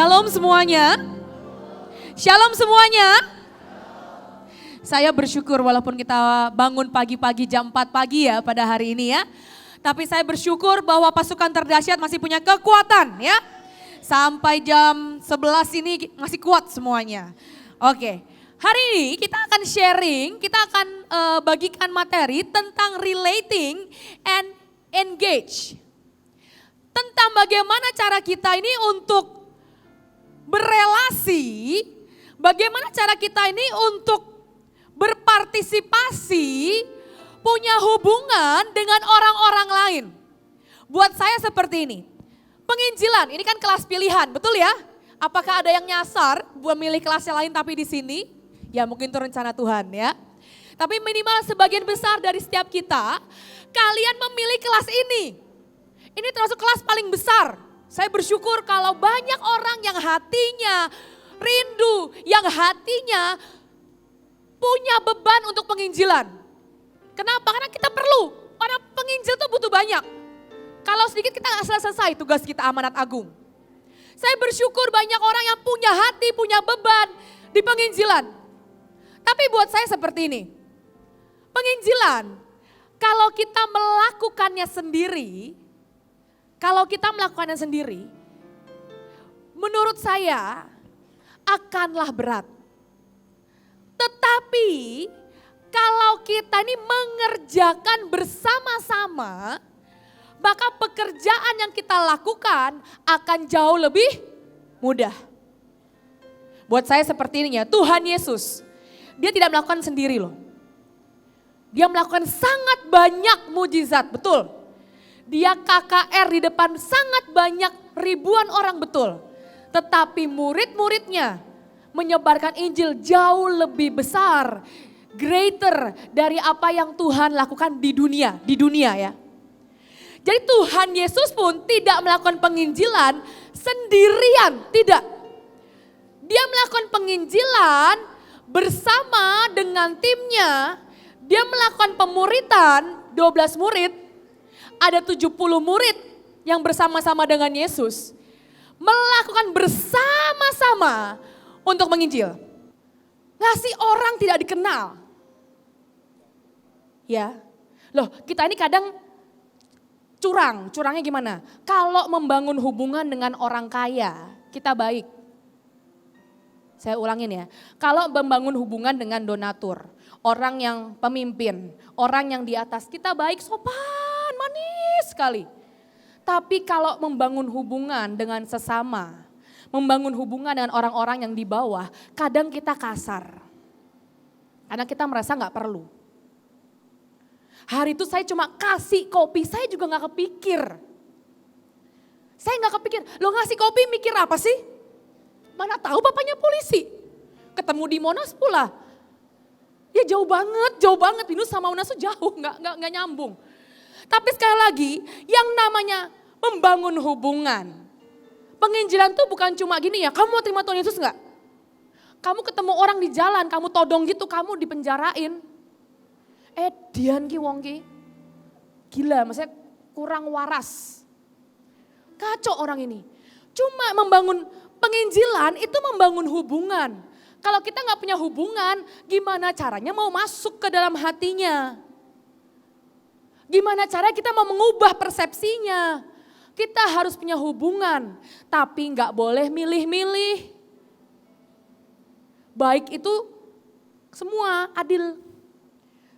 Shalom semuanya. Shalom semuanya. Saya bersyukur walaupun kita bangun pagi-pagi jam 4 pagi ya pada hari ini ya. Tapi saya bersyukur bahwa pasukan terdahsyat masih punya kekuatan ya. Sampai jam 11 ini masih kuat semuanya. Oke, hari ini kita akan sharing, kita akan bagikan materi tentang relating and engage. Tentang bagaimana cara kita ini untuk berelasi, bagaimana cara kita ini untuk berpartisipasi, punya hubungan dengan orang-orang lain. Buat saya seperti ini, penginjilan ini kan kelas pilihan, betul ya? Apakah ada yang nyasar buat milih kelas yang lain tapi di sini? Ya mungkin itu rencana Tuhan ya. Tapi minimal sebagian besar dari setiap kita, kalian memilih kelas ini. Ini termasuk kelas paling besar. Saya bersyukur kalau banyak orang yang hatinya rindu, yang hatinya punya beban untuk penginjilan. Kenapa? Karena kita perlu. Orang penginjil itu butuh banyak. Kalau sedikit kita gak selesai tugas kita amanat agung. Saya bersyukur banyak orang yang punya hati, punya beban di penginjilan. Tapi buat saya seperti ini. Penginjilan, kalau kita melakukannya sendiri, menurut saya akanlah berat. Tetapi kalau kita ini mengerjakan bersama-sama, maka pekerjaan yang kita lakukan akan jauh lebih mudah. Buat saya seperti ini ya, Tuhan Yesus, dia tidak melakukan sendiri loh. Dia melakukan sangat banyak mujizat, betul. Dia KKR di depan sangat banyak ribuan orang, betul. Tetapi murid-muridnya menyebarkan Injil jauh lebih besar, greater dari apa yang Tuhan lakukan di dunia ya. Jadi Tuhan Yesus pun tidak melakukan penginjilan sendirian, tidak. Dia melakukan penginjilan bersama dengan timnya, dia melakukan pemuritan 12 murid, ada 70 murid yang bersama-sama dengan Yesus. Melakukan bersama-sama untuk menginjil. Ngasih orang tidak dikenal. Ya, loh kita ini kadang curangnya gimana? Kalau membangun hubungan dengan orang kaya, kita baik. Saya ulangin ya, kalau membangun hubungan dengan donatur, orang yang pemimpin, orang yang di atas, kita baik, sopan, manis sekali. Tapi kalau membangun hubungan dengan sesama, membangun hubungan dengan orang-orang yang di bawah, kadang kita kasar. Karena kita merasa gak perlu. Hari itu saya cuma kasih kopi, saya juga gak kepikir. Saya gak kepikir, lo ngasih kopi mikir apa sih? Mana tahu bapaknya polisi. Ketemu di Monas pula. Ya jauh banget. Binus sama Monas tuh jauh, gak nyambung. Tapi sekali lagi, yang namanya membangun hubungan. Penginjilan tuh bukan cuma gini ya, kamu mau terima Tuhan Yesus enggak? Kamu ketemu orang di jalan, kamu todong gitu, kamu dipenjarain. Dian ki wong ki. Gila, maksudnya kurang waras. Kacau orang ini. Cuma membangun penginjilan itu membangun hubungan. Kalau kita gak punya hubungan, gimana caranya mau masuk ke dalam hatinya? Gimana caranya kita mau mengubah persepsinya? Kita harus punya hubungan, tapi gak boleh milih-milih. Baik itu semua adil.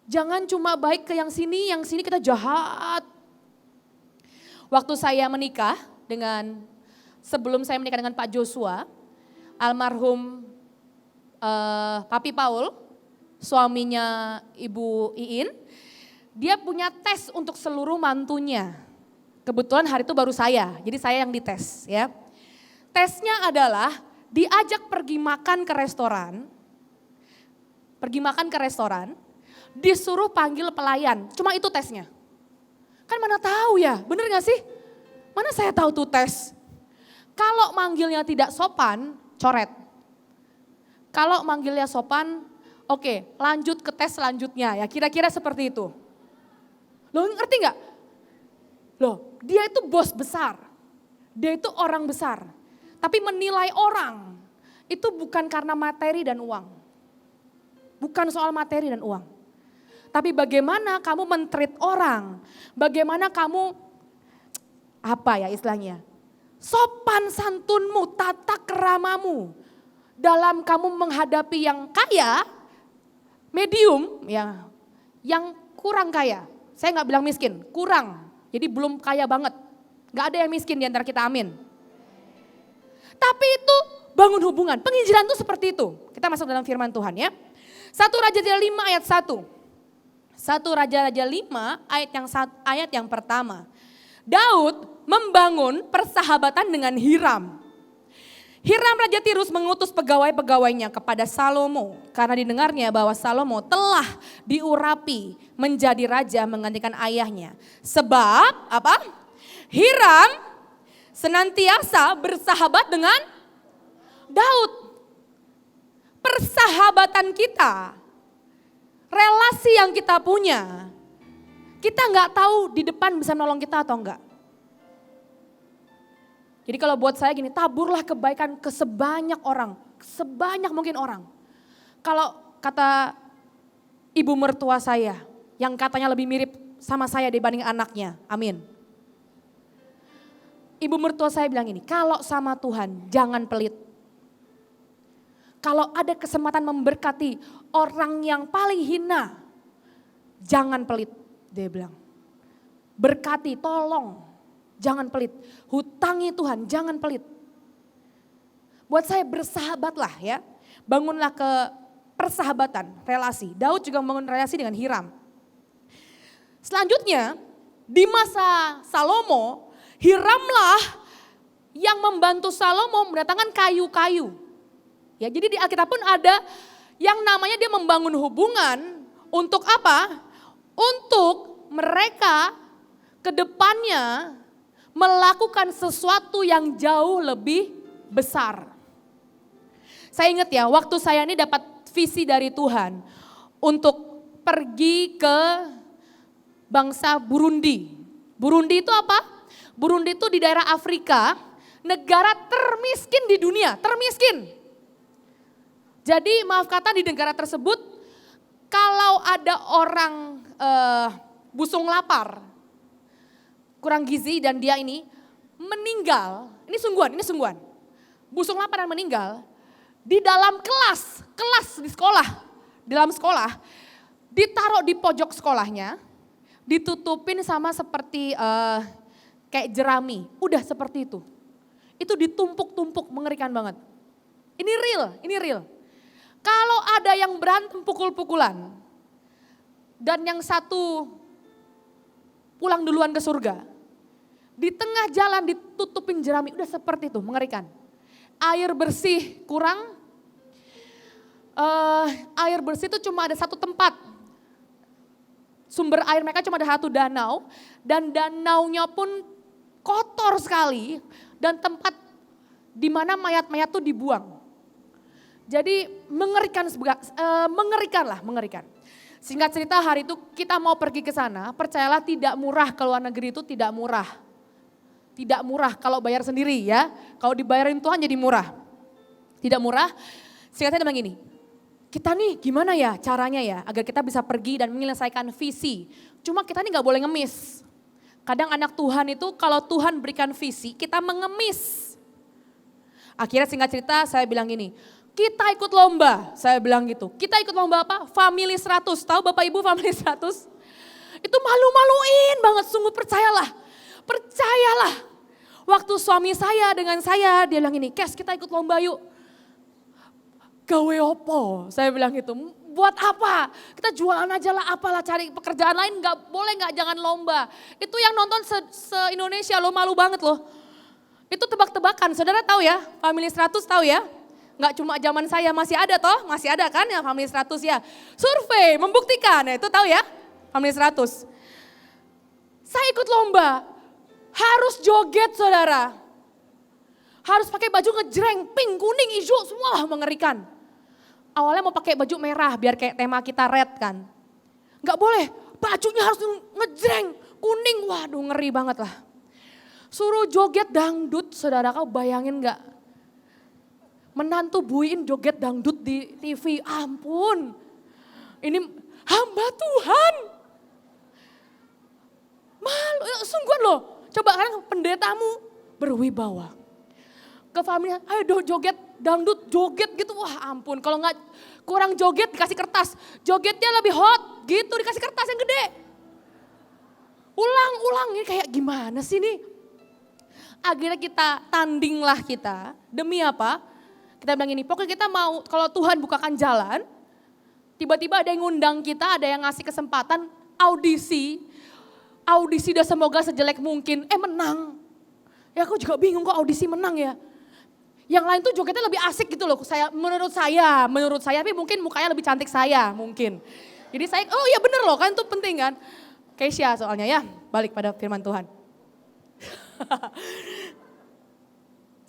Jangan cuma baik ke yang sini kita jahat. Waktu saya menikah sebelum saya menikah dengan Pak Joshua, almarhum Papi Paul, suaminya Ibu Iin, dia punya tes untuk seluruh mantunya. Kebetulan hari itu baru saya, jadi saya yang dites ya. Tesnya adalah diajak pergi makan ke restoran, disuruh panggil pelayan, cuma itu tesnya. Kan mana tahu ya, bener gak sih? Mana saya tahu tuh tes. Kalau manggilnya tidak sopan, coret. Kalau manggilnya sopan, oke, lanjut ke tes selanjutnya ya, kira-kira seperti itu. Loh ngerti gak? Loh dia itu bos besar, dia itu orang besar. Tapi menilai orang itu bukan karena materi dan uang. Bukan soal materi dan uang. Tapi bagaimana kamu men-treat orang, bagaimana kamu, apa ya istilahnya, sopan santunmu, tata keramamu dalam kamu menghadapi yang kaya, medium, ya, yang kurang kaya. Saya nggak bilang miskin, kurang, jadi belum kaya banget. Nggak ada yang miskin di antara kita, amin. Tapi itu bangun hubungan, penginjilan itu seperti itu. Kita masuk dalam firman Tuhan ya. 1 Raja-Raja 5 ayat 1. 1 Raja-Raja 5 ayat yang pertama. Daud membangun persahabatan dengan Hiram. Hiram Raja Tirus mengutus pegawai-pegawainya kepada Salomo karena didengarnya bahwa Salomo telah diurapi menjadi raja menggantikan ayahnya. Sebab apa? Hiram senantiasa bersahabat dengan Daud. Persahabatan kita, relasi yang kita punya, kita nggak tahu di depan bisa menolong kita atau enggak. Jadi kalau buat saya gini, taburlah kebaikan ke sebanyak orang, sebanyak mungkin orang. Kalau kata ibu mertua saya, yang katanya lebih mirip sama saya dibanding anaknya, amin. Ibu mertua saya bilang ini, kalau sama Tuhan jangan pelit. Kalau ada kesempatan memberkati orang yang paling hina, jangan pelit, dia bilang. Berkati, tolong, jangan pelit. Hutangi Tuhan, jangan pelit. Buat saya bersahabatlah ya, bangunlah ke persahabatan, relasi. Daud juga membangun relasi dengan Hiram. Selanjutnya, di masa Salomo, Hiramlah yang membantu Salomo mendatangkan kayu-kayu. Ya, jadi di Alkitab pun ada yang namanya dia membangun hubungan untuk apa? Untuk mereka ke depannya melakukan sesuatu yang jauh lebih besar. Saya ingat ya, waktu saya ini dapat visi dari Tuhan untuk pergi ke bangsa Burundi. Burundi itu apa? Burundi itu di daerah Afrika, negara termiskin di dunia, termiskin. Jadi maaf kata di negara tersebut kalau ada orang busung lapar, kurang gizi dan dia ini meninggal, ini sungguhan. Busung lapar dan meninggal di dalam kelas di dalam sekolah, ditaruh di pojok sekolahnya, ditutupin sama seperti kayak jerami, udah seperti itu. Itu ditumpuk-tumpuk, mengerikan banget. Ini real. Kalau ada yang berantem pukul-pukulan dan yang satu pulang duluan ke surga, di tengah jalan ditutupin jerami, udah seperti itu, mengerikan. Air bersih kurang, air bersih itu cuma ada satu tempat. Sumber air mereka cuma ada satu danau dan danaunya pun kotor sekali dan tempat di mana mayat-mayat itu dibuang. Jadi mengerikan. Singkat cerita hari itu kita mau pergi ke sana, percayalah tidak murah, ke luar negeri itu tidak murah. Tidak murah kalau bayar sendiri ya, kalau dibayarin Tuhan jadi murah. Tidak murah, singkatnya memang gini, kita nih gimana ya caranya ya agar kita bisa pergi dan menyelesaikan visi. Cuma kita nih gak boleh ngemis. Kadang anak Tuhan itu kalau Tuhan berikan visi kita mengemis. Akhirnya singkat cerita saya bilang gini, kita ikut lomba, saya bilang gitu. Kita ikut lomba apa? Family 100, tahu Bapak Ibu Family 100? Itu malu-maluin banget, sungguh percayalah. Waktu suami saya dengan saya, dia bilang ini, Kes kita ikut lomba yuk. Gawe opo, saya bilang gitu. Buat apa? Kita jualan aja lah, apalah cari pekerjaan lain, jangan lomba. Itu yang nonton se-Indonesia loh, malu banget loh. Itu tebak-tebakan, saudara tahu ya, Family 100 tahu ya? Nggak cuma zaman saya, masih ada toh, masih ada kan ya Family 100 ya. Survei membuktikan, ya itu tahu ya Family 100. Saya ikut lomba, harus joget saudara. Harus pakai baju ngejreng, pink, kuning, hijau, semua mengerikan. Awalnya mau pakai baju merah biar kayak tema kita red kan. Nggak boleh, bajunya harus ngejreng, kuning, waduh ngeri banget lah. Suruh joget dangdut saudara, kau bayangin nggak? Menantu buin joget dangdut di TV, ampun. Ini hamba Tuhan. Malu, sungguhan loh. Coba kan pendetamu berwibawa. Ke familinya, ayo joget dangdut, joget gitu. Wah ampun, kalau nggak kurang joget dikasih kertas. Jogetnya lebih hot gitu, dikasih kertas yang gede. Ulang, ini kayak gimana sih nih? Akhirnya kita tandinglah kita, demi apa? Kita bilang ini, pokoknya kita mau kalau Tuhan bukakan jalan, tiba-tiba ada yang ngundang kita, ada yang ngasih kesempatan audisi udah semoga sejelek mungkin, menang. Ya aku juga bingung kok audisi menang ya. Yang lain tuh jogetnya lebih asik gitu loh, menurut saya, tapi mungkin mukanya lebih cantik saya mungkin. Jadi saya, oh iya bener loh kan itu penting kan. Keisha soalnya ya, balik pada firman Tuhan.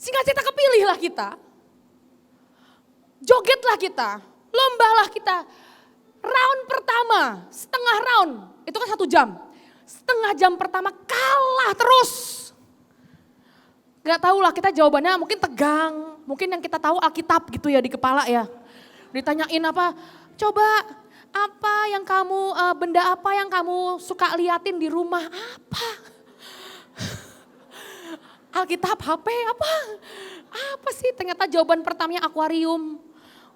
Singkat cerita kepilihlah kita. Jogetlah kita, lombalah kita. Round pertama, setengah round, itu kan 1 jam. Setengah jam pertama kalah terus. Gak tahu lah kita jawabannya mungkin tegang. Mungkin yang kita tahu Alkitab gitu ya di kepala ya. Ditanyain apa, coba apa yang kamu, benda apa yang kamu suka liatin di rumah, apa? Alkitab, HP, apa sih? Ternyata jawaban pertamanya akuarium.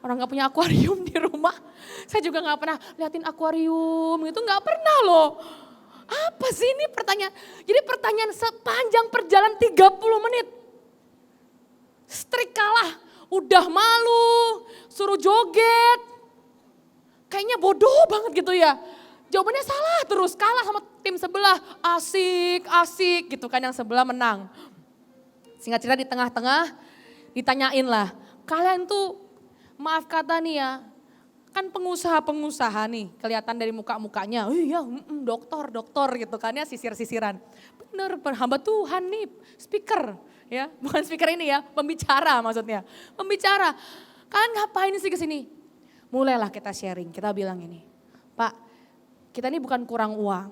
Orang gak punya akuarium di rumah. Saya juga gak pernah liatin akuarium gitu, gak pernah loh. Apa sih ini pertanyaan? Jadi pertanyaan sepanjang perjalanan 30 menit. Strik kalah, udah malu, suruh joget. Kayaknya bodoh banget gitu ya. Jawabannya salah terus, kalah sama tim sebelah. Asik gitu kan yang sebelah menang. Singkat cerita di tengah-tengah ditanyain lah, kalian tuh maaf kata nih ya, kan pengusaha nih kelihatan dari muka-mukanya, iya dokter gitu kan ya, sisir-sisiran. Bener hamba Tuhan nih, speaker ya, bukan speaker ini ya, pembicara maksudnya. Pembicara, kalian ngapain sih kesini? Mulailah kita sharing, kita bilang ini, Pak kita ini bukan kurang uang,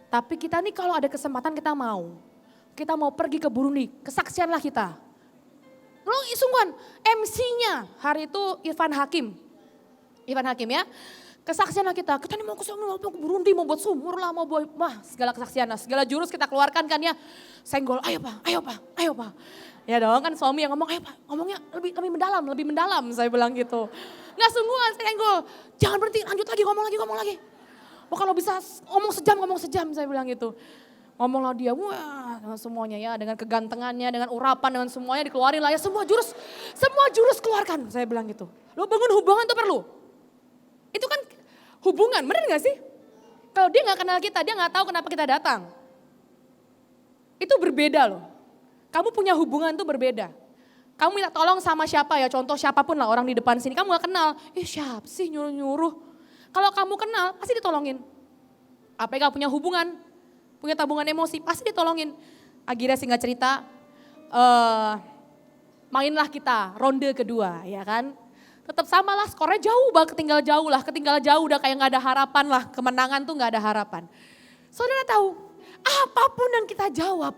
tapi kita nih kalau ada kesempatan kita mau pergi ke Burundi, kesaksianlah kita. Lalu sungguhan MC-nya hari itu Irfan Hakim ya. Kesaksianlah kita ini mau ke Burundi, mau buat sumur lah, mau buat segala kesaksian, segala jurus kita keluarkan kan ya. Senggol, ayo pak. Ya dong kan suami yang ngomong, ayo pak, ngomongnya lebih mendalam saya bilang gitu. Nggak sungguhan, senggol, jangan berhenti, lanjut lagi, ngomong lagi. Oh kalau bisa ngomong sejam saya bilang gitu. Ngomonglah dia, wah dengan semuanya ya, dengan kegantengannya, dengan urapan, dengan semuanya dikeluarin lah ya, semua jurus keluarkan, saya bilang gitu. Lo bangun hubungan itu perlu. Itu kan hubungan, bener gak sih? Kalau dia gak kenal kita, dia gak tahu kenapa kita datang. Itu berbeda loh. Kamu punya hubungan itu berbeda. Kamu minta tolong sama siapa ya, contoh siapapun lah orang di depan sini, kamu gak kenal. Siapa sih nyuruh-nyuruh. Kalau kamu kenal, pasti ditolongin. Apa yang gak punya hubungan, punya tabungan emosi, pasti ditolongin. Akhirnya singkat cerita, mainlah kita ronde kedua ya kan. Tetap sama lah, skornya jauh banget, ketinggalan jauh udah kayak gak ada harapan lah, kemenangan tuh gak ada harapan. Saudara tahu, apapun yang kita jawab,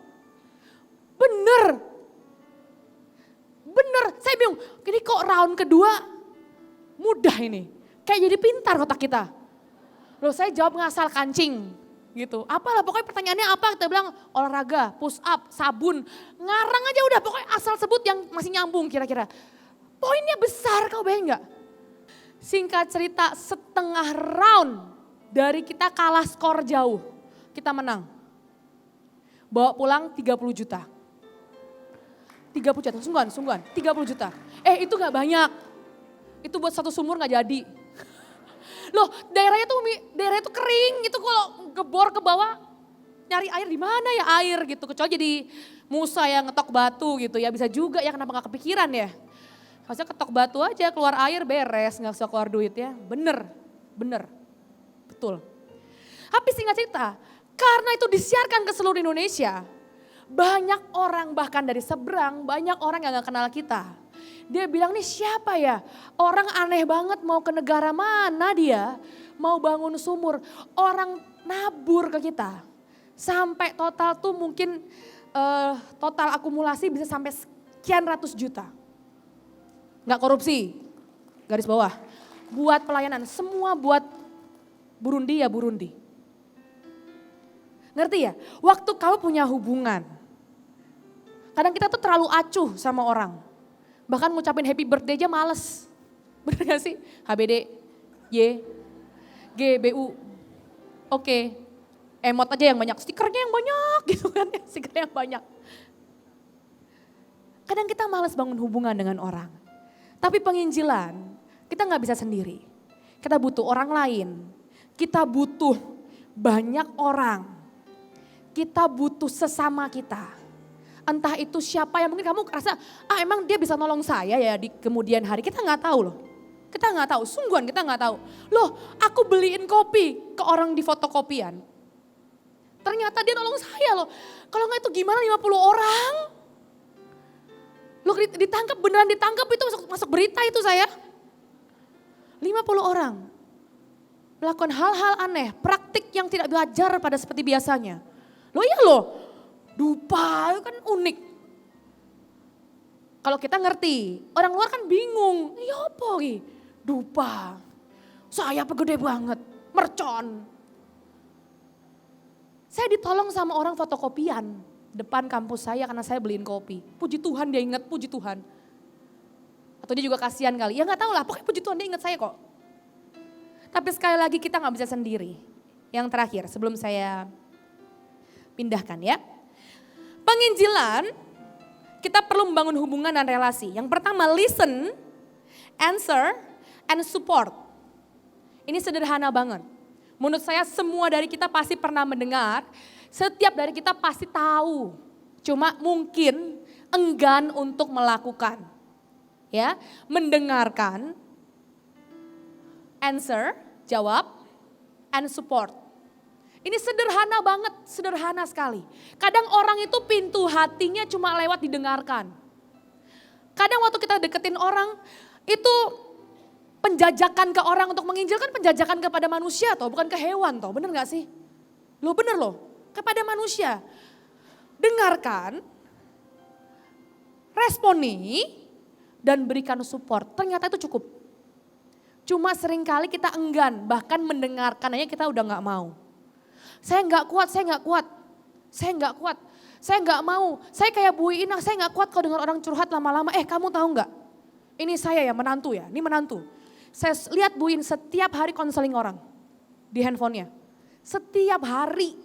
bener, saya bingung, ini kok round kedua mudah ini, kayak jadi pintar otak kita. Loh saya jawab ngasal kancing gitu, apalah pokoknya pertanyaannya apa, kita bilang olahraga, push up, sabun, ngarang aja udah pokoknya asal sebut yang masih nyambung kira-kira. Poinnya besar, kau bayang gak? Singkat cerita setengah round dari kita kalah skor jauh, kita menang. Bawa pulang 30 juta. 30 juta, sungguhan, 30 juta. Itu gak banyak, itu buat satu sumur gak jadi. Loh daerahnya tuh kering, itu kalau gebor ke bawah nyari air di mana ya air gitu. Kecuali jadi Musa yang ngetok batu gitu ya, bisa juga ya, kenapa gak kepikiran ya. Maksudnya ketok batu aja keluar air beres, gak usah keluar duit ya. Bener, betul. Tapi singkat cerita, karena itu disiarkan ke seluruh Indonesia, banyak orang bahkan dari seberang, banyak orang yang gak kenal kita. Dia bilang nih siapa ya, orang aneh banget mau ke negara mana dia, mau bangun sumur. Orang nabur ke kita, sampai total tuh mungkin total akumulasi bisa sampai sekian ratus juta. nggak korupsi, garis bawah. Buat pelayanan, semua buat Burundi ya Burundi. Ngerti ya? Waktu kamu punya hubungan, kadang kita tuh terlalu acuh sama orang. Bahkan ngucapin happy birthday aja males. Bener gak sih? HBD, Y, GBU, oke. Emot aja yang banyak, stikernya yang banyak gitu kan, stikernya yang banyak. Kadang kita males bangun hubungan dengan orang. Tapi penginjilan, kita gak bisa sendiri. Kita butuh orang lain, kita butuh banyak orang. Kita butuh sesama kita. Entah itu siapa yang mungkin kamu rasa, emang dia bisa nolong saya ya di kemudian hari. Kita gak tahu loh. Kita gak tahu, sungguhan kita gak tahu. Loh, aku beliin kopi ke orang di fotokopian. Ternyata dia nolong saya loh. Kalau gak itu gimana 50 orang? Loh ditangkap, beneran ditangkap itu masuk berita itu saya. 50 orang. Melakukan hal-hal aneh, praktik yang tidak wajar pada seperti biasanya. Loh iya loh, dupa itu kan unik. Kalau kita ngerti, orang luar kan bingung. Iya apa ini? Dupa, saya gede banget, mercon. Saya ditolong sama orang fotokopian depan kampus saya karena saya beliin kopi. Puji Tuhan dia ingat, puji Tuhan. Atau dia juga kasihan kali, ya gak tahu lah, pokoknya puji Tuhan dia ingat saya kok. Tapi sekali lagi kita gak bisa sendiri. Yang terakhir sebelum saya pindahkan ya. Penginjilan, kita perlu membangun hubungan dan relasi. Yang pertama listen, answer, and support. Ini sederhana banget. Menurut saya semua dari kita pasti pernah mendengar, setiap dari kita pasti tahu. Cuma mungkin enggan untuk melakukan. Ya, mendengarkan, answer, jawab, and support. Ini sederhana banget, sederhana sekali. Kadang orang itu pintu hatinya cuma lewat didengarkan. Kadang waktu kita deketin orang, itu penjajakan ke orang untuk menginjilkan penjajakan kepada manusia toh, bukan ke hewan toh, bener gak sih? Loh bener loh, kepada manusia. Dengarkan, responi, dan berikan support. Ternyata itu cukup. Cuma seringkali kita enggan, bahkan mendengarkan aja kita udah gak mau. Saya gak kuat, saya gak kuat, saya gak kuat, saya gak mau. Saya kayak Bu Ina, saya gak kuat kalau dengar orang curhat lama-lama. Kamu tahu gak? Ini saya ya menantu ya, ini menantu. Saya lihat Bu In setiap hari konseling orang di handphonenya. Setiap hari.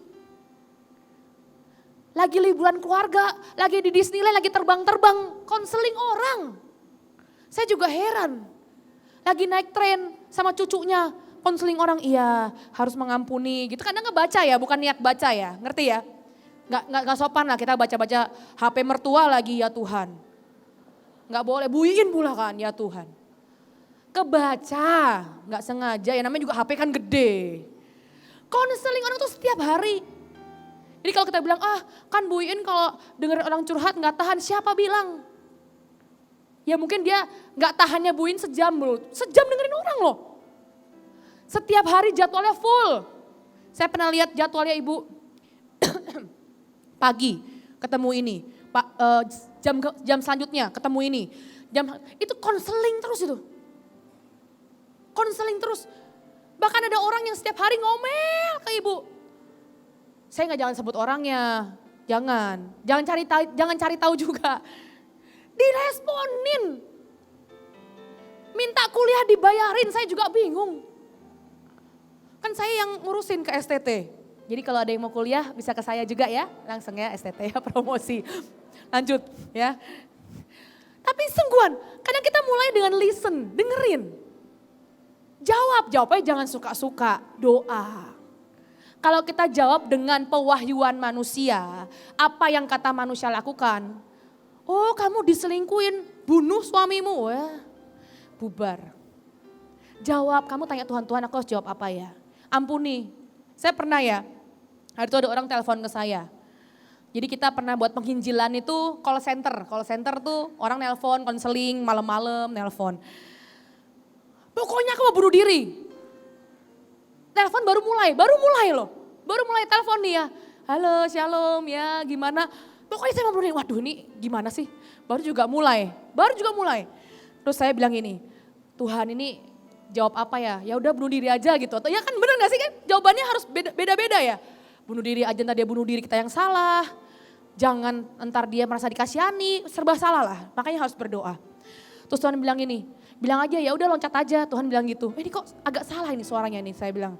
Lagi liburan keluarga, lagi di Disneyland, lagi terbang-terbang, konseling orang. Saya juga heran. Lagi naik tren sama cucunya, konseling orang, iya harus mengampuni gitu. Kadang ngebaca ya, bukan niat baca ya, ngerti ya? Nggak sopan lah kita baca-baca HP mertua lagi ya Tuhan. Nggak boleh, buiin pula kan ya Tuhan. Kebaca, nggak sengaja ya namanya juga HP kan gede. Konseling orang tuh setiap hari. Jadi kalau kita bilang, kan Bu Iin kalau dengerin orang curhat nggak tahan, siapa bilang? Ya mungkin dia nggak tahannya Bu Iin sejam loh, sejam dengerin orang loh. Setiap hari jadwalnya full. Saya pernah lihat jadwalnya Ibu pagi ketemu ini, jam selanjutnya ketemu ini. Itu konseling terus itu. Konseling terus. Bahkan ada orang yang setiap hari ngomel ke Ibu. Saya nggak jangan sebut orangnya, jangan cari tahu juga. Diresponin, minta kuliah dibayarin, saya juga bingung. Kan saya yang ngurusin ke STT, jadi kalau ada yang mau kuliah bisa ke saya juga ya, langsung ya STT ya promosi. Lanjut ya. Tapi sungguhan, kadang kita mulai dengan listen, dengerin. Jawabnya jangan suka-suka, doa. Kalau kita jawab dengan pewahyuan manusia, apa yang kata manusia lakukan? Oh kamu diselingkuhin, bunuh suamimu, bubar. Jawab, kamu tanya Tuhan aku harus jawab apa ya? Ampuni, saya pernah ya, hari itu ada orang telepon ke saya. Jadi kita pernah buat penginjilan itu call center tuh orang nelpon, konseling, malam-malam nelpon. Pokoknya aku mau bunuh diri. Telepon baru mulai loh. Baru mulai telepon nih ya. Halo shalom ya gimana. Pokoknya saya mau bunuh diri. Waduh ini gimana sih. Baru juga mulai. Terus saya bilang gini, Tuhan ini jawab apa ya? Ya udah bunuh diri aja gitu. Atau ya kan bener gak sih kan? Jawabannya harus beda-beda ya. Bunuh diri aja, ntar dia bunuh diri, kita yang salah. Jangan ntar dia merasa dikasihani, serba salah lah. Makanya harus berdoa. Terus Tuhan bilang ini, bilang aja ya udah loncat aja. Tuhan bilang gitu. Ini kok agak salah ini suaranya nih, saya bilang.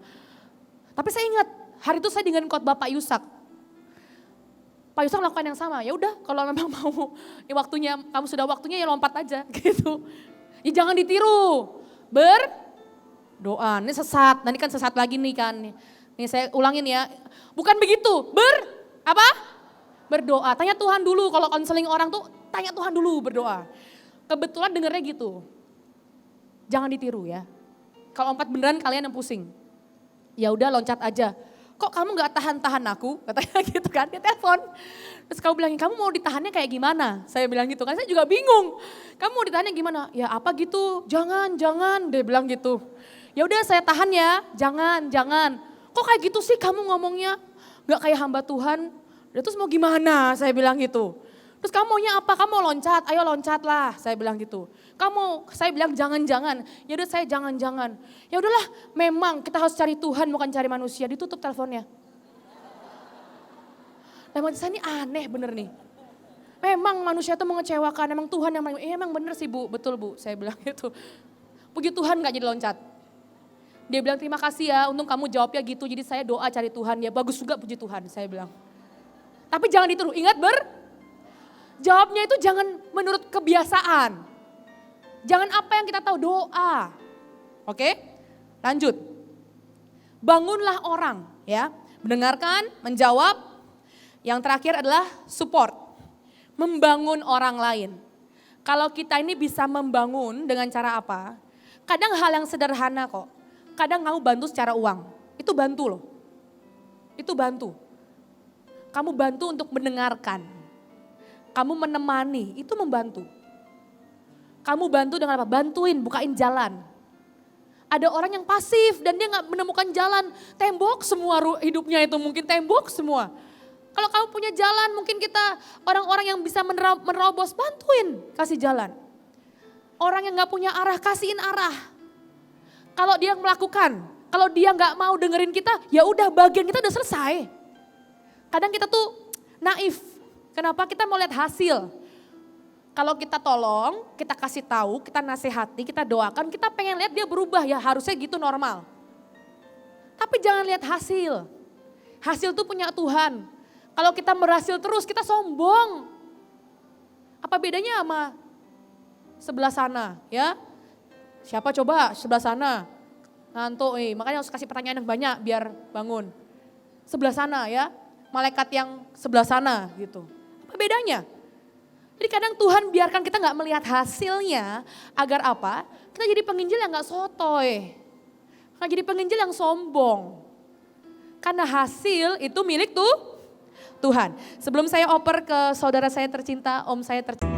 Tapi saya ingat hari itu saya dengan khotbah Pak Yusak. Pak Yusak melakukan yang sama. Ya udah kalau memang mau ya waktunya, kamu sudah waktunya ya lompat aja gitu. Ya jangan ditiru. Berdoa. Ini sesat. Nanti kan sesat lagi nih kan. Nih saya ulangin ya. Bukan begitu. Berdoa. Tanya Tuhan dulu. Kalau konseling orang tuh tanya Tuhan dulu berdoa. Kebetulan dengernya gitu. Jangan ditiru ya. Kalau lompat beneran kalian yang pusing. Ya udah loncat aja. Kok kamu gak tahan-tahan aku? Katanya gitu kan, dia telepon. Terus kamu bilang, kamu mau ditahannya kayak gimana? Saya bilang gitu kan, saya juga bingung. Kamu mau ditahannya gimana? Ya apa gitu, jangan, dia bilang gitu. Ya udah saya tahan ya, jangan. Kok kayak gitu sih kamu ngomongnya? Gak kayak hamba Tuhan. Ya, terus mau gimana? Saya bilang gitu. Terus kamu maunya apa? Kamu mau loncat? Ayo loncatlah, saya bilang gitu. Saya bilang jangan. Ya udah saya jangan. Ya udahlah, memang kita harus cari Tuhan bukan cari manusia. Ditutup teleponnya. Memang saya ini aneh bener nih. Memang manusia itu mengecewakan, memang Tuhan yang emang bener sih Bu, betul Bu, saya bilang gitu. Puji Tuhan gak jadi loncat. Dia bilang terima kasih ya, untung kamu jawabnya gitu, jadi saya doa cari Tuhan. Ya bagus juga puji Tuhan, saya bilang. Tapi jangan dituruh, ingat jawabnya itu jangan menurut kebiasaan. Jangan apa yang kita tahu, doa. Oke, lanjut. Bangunlah orang ya, mendengarkan, menjawab. Yang terakhir adalah support. Membangun orang lain. Kalau kita ini bisa membangun dengan cara apa? Kadang hal yang sederhana kok. Kadang kamu bantu secara uang, itu bantu loh. Itu bantu. Kamu bantu untuk mendengarkan. Kamu menemani, itu membantu. Kamu bantu dengan apa? Bantuin, bukain jalan. Ada orang yang pasif dan dia gak menemukan jalan. Tembok semua hidupnya itu, mungkin tembok semua. Kalau kamu punya jalan, mungkin kita orang-orang yang bisa menerobos, bantuin, kasih jalan. Orang yang gak punya arah, kasihin arah. Kalau dia melakukan, kalau dia gak mau dengerin kita, ya udah bagian kita udah selesai. Kadang kita tuh naif. Kenapa? Kita mau lihat hasil. Kalau kita tolong, kita kasih tahu, kita nasihati, kita doakan, kita pengen lihat dia berubah, ya harusnya gitu normal. Tapi jangan lihat hasil. Hasil itu punya Tuhan. Kalau kita berhasil terus, kita sombong. Apa bedanya sama sebelah sana ya? Siapa coba sebelah sana? Ngantuk makanya harus kasih pertanyaan yang banyak biar bangun. Sebelah sana ya, malaikat yang sebelah sana gitu. Apa bedanya? Jadi kadang Tuhan biarkan kita gak melihat hasilnya agar apa? Kita jadi penginjil yang gak sotoy. Kita jadi penginjil yang sombong. Karena hasil itu milik Tuhan. Sebelum saya oper ke saudara saya tercinta, om saya tercinta.